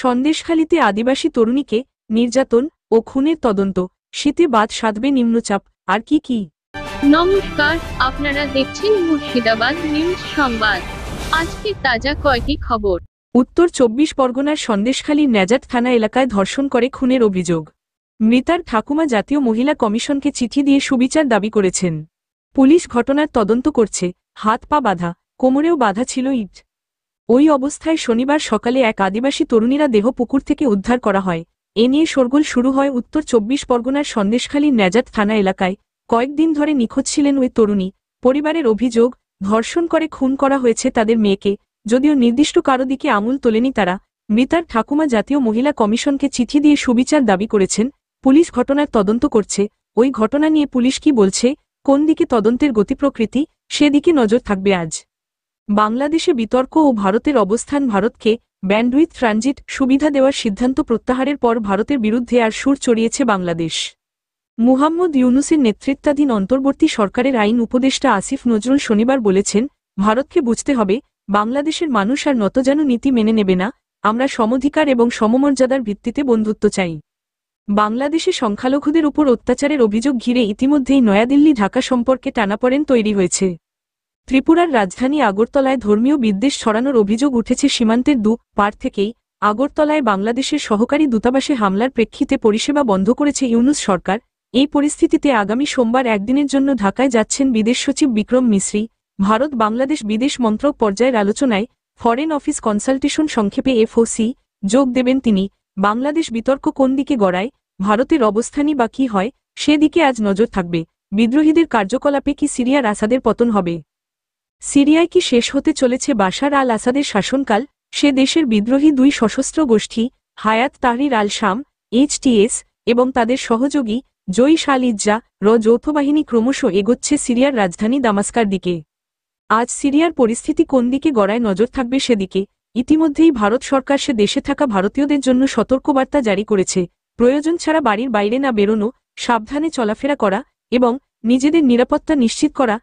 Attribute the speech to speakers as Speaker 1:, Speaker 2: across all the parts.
Speaker 1: সন্দেশখালীতে আদিবাসী তরুণীকে নির্যাতন ও খুনের তদন্ত, শীতে বাদ সাধবে নিম্নচাপ, আর কি কি?
Speaker 2: নমস্কার, আপনারা দেখছেন মুর্শিদাবাদ নিউজ সংবাদ। আজকের তাজা কয়েকটি খবর।
Speaker 1: উত্তর ২৪ পরগনার সন্দেশখালীর ন্যাজাট থানা এলাকায় ধর্ষণ করে খুনের অভিযোগ। মৃতার ঠাকুমা জাতীয় মহিলা কমিশনকে চিঠি দিয়ে সুবিচার দাবি করেছেন। পুলিশ ঘটনার তদন্ত করছে। হাত পা বাঁধা, কোমরেও বাঁধা ছিল ইট। ওই অবস্থায় শনিবার সকালে এক আদিবাসী তরুণীরা দেহ পুকুর থেকে উদ্ধার করা হয়। এ নিয়ে শোরগোল শুরু হয় উত্তর ২৪ পরগনার সন্দেশখালীর ন্যাজাট থানা এলাকায়। কয়েকদিন ধরে নিখোঁজ ছিলেন ওই তরুণী। পরিবারের অভিযোগ, ধর্ষণ করে খুন করা হয়েছে তাদের মেয়েকে, যদিও নির্দিষ্ট কারো দিকে আঙুল তোলেনি তারা। মৃতার ঠাকুমা জাতীয় মহিলা কমিশনকে চিঠি দিয়ে সুবিচার দাবি করেছেন। পুলিশ ঘটনার তদন্ত করছে। ওই ঘটনা নিয়ে পুলিশ কি বলছে, কোন দিকে তদন্তের গতি প্রকৃতি, সেদিকে নজর থাকবে আজ। বাংলাদেশে বিতর্ক ও ভারতের অবস্থান। ভারতকে ব্যান্ডউইথ ট্রানজিট সুবিধা দেওয়ার সিদ্ধান্ত প্রত্যাহারের পর ভারতের বিরুদ্ধে আর সুর চড়িয়েছে বাংলাদেশ। মুহাম্মদ ইউনূসের নেতৃত্বাধীন অন্তর্বর্তী সরকারের আইন উপদেষ্টা আসিফ নজরুল শনিবার বলেছেন, ভারতকে বুঝতে হবে, বাংলাদেশের মানুষ আর নতজানু নীতি মেনে নেবে না। আমরা সমধিকার এবং সমমর্যাদার ভিত্তিতে বন্ধুত্ব চাই। বাংলাদেশে সংখ্যালঘুদের উপর অত্যাচারের অভিযোগ ঘিরে ইতিমধ্যেই নয়াদিল্লি ঢাকা সম্পর্কে টানাপোড়েন তৈরি হয়েছে। ত্রিপুরার রাজধানী আগরতলায় ধর্মীয় বিদ্বেষ ছড়ানোর অভিযোগ উঠেছে সীমান্তের পার থেকেই। আগরতলায় বাংলাদেশের সহকারী দূতাবাসে হামলার প্রেক্ষিতে পরিষেবা বন্ধ করেছে ইউনূস সরকার। এই পরিস্থিতিতে আগামী সোমবার একদিনের জন্য ঢাকায় যাচ্ছেন বিদেশ সচিব বিক্রম মিশ্রি। ভারত বাংলাদেশ বিদেশ মন্ত্রক পর্যায়ের আলোচনায় ফরেন অফিস কনসালটেশন সংক্ষেপে এফওসি যোগ দেবেন তিনি। বাংলাদেশ বিতর্ক কোন দিকে গড়ায়, ভারতের অবস্থানই বা কী হয়, সেদিকে আজ নজর থাকবে। বিদ্রোহীদের কার্যকলাপে কি সিরিয়ার আসাদের পতন হবে? সিরিয়ায় কি শেষ হতে চলেছে বাশার আল আসাদের শাসনকাল? সে দেশের বিদ্রোহী দুই সশস্ত্র গোষ্ঠী হায়াত তাহরির আল শাম HTS এবং তাদের সহযোগী জইশ আল ইজ্জা যৌথ বাহিনী ক্রমশ এগোচ্ছে সিরিয়ার রাজধানী দামাস্কার দিকে। আজ সিরিয়ার পরিস্থিতি কোন দিকে গড়ায় নজর থাকবে সেদিকে। ইতিমধ্যেই ভারত সরকার সে দেশে থাকা ভারতীয়দের জন্য সতর্কবার্তা জারি করেছে। প্রয়োজন ছাড়া বাড়ির বাইরে না বেরোনো, সাবধানে চলাফেরা করা এবং নিজেদের নিরাপত্তা নিশ্চিত করা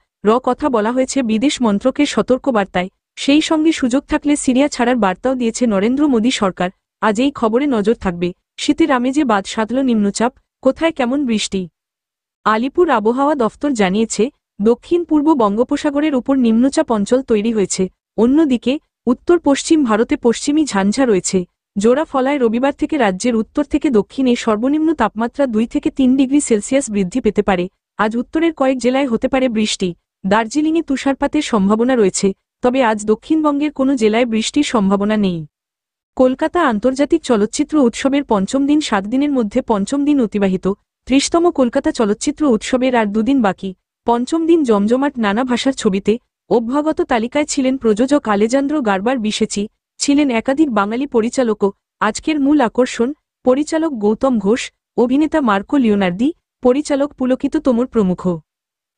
Speaker 1: কথা বলা হয়েছে বিদেশ মন্ত্রকের সতর্কবার্তায়। সেই সঙ্গে সুযোগ থাকলে সিরিয়া ছাড়ার বার্তাও দিয়েছে নরেন্দ্র মোদী সরকার। আজ এই খবরে নজর থাকবে। শীতের আমেজে বাদ সাধল নিম্নচাপ, কোথায় কেমন বৃষ্টি? আলিপুর আবহাওয়া দফতর জানিয়েছে, দক্ষিণ পূর্ব বঙ্গোপসাগরের উপর নিম্নচাপ অঞ্চল তৈরি হয়েছে। অন্যদিকে উত্তর পশ্চিম ভারতে পশ্চিমী ঝঞ্ঝা রয়েছে। জোড়া ফলায় রবিবার থেকে রাজ্যের উত্তর থেকে দক্ষিণে সর্বনিম্ন তাপমাত্রা 2 থেকে 3 ডিগ্রি সেলসিয়াস বৃদ্ধি পেতে পারে। আজ উত্তরের কয়েক জেলায় হতে পারে বৃষ্টি। দার্জিলিংয়ে তুষারপাতের সম্ভাবনা রয়েছে, তবে আজ দক্ষিণবঙ্গের কোনো জেলায় বৃষ্টির সম্ভাবনা নেই। কলকাতা আন্তর্জাতিক চলচ্চিত্র উৎসবের পঞ্চম দিন 7 দিনের মধ্যে পঞ্চম দিন অতিবাহিত। 30তম কলকাতা চলচ্চিত্র উৎসবের আর 2 দিন বাকি। পঞ্চম দিন জমজমাট নানা ভাষার ছবিতে। অভ্যাগত তালিকায় ছিলেন প্রযোজক আলেজান্দ্রো গারবার বিশেচি, ছিলেন একাধিক বাঙালি পরিচালকও। আজকের মূল আকর্ষণ পরিচালক গৌতম ঘোষ, অভিনেতা মার্কো লিওনার্দি, পরিচালক পুলকিত তোমর প্রমুখ।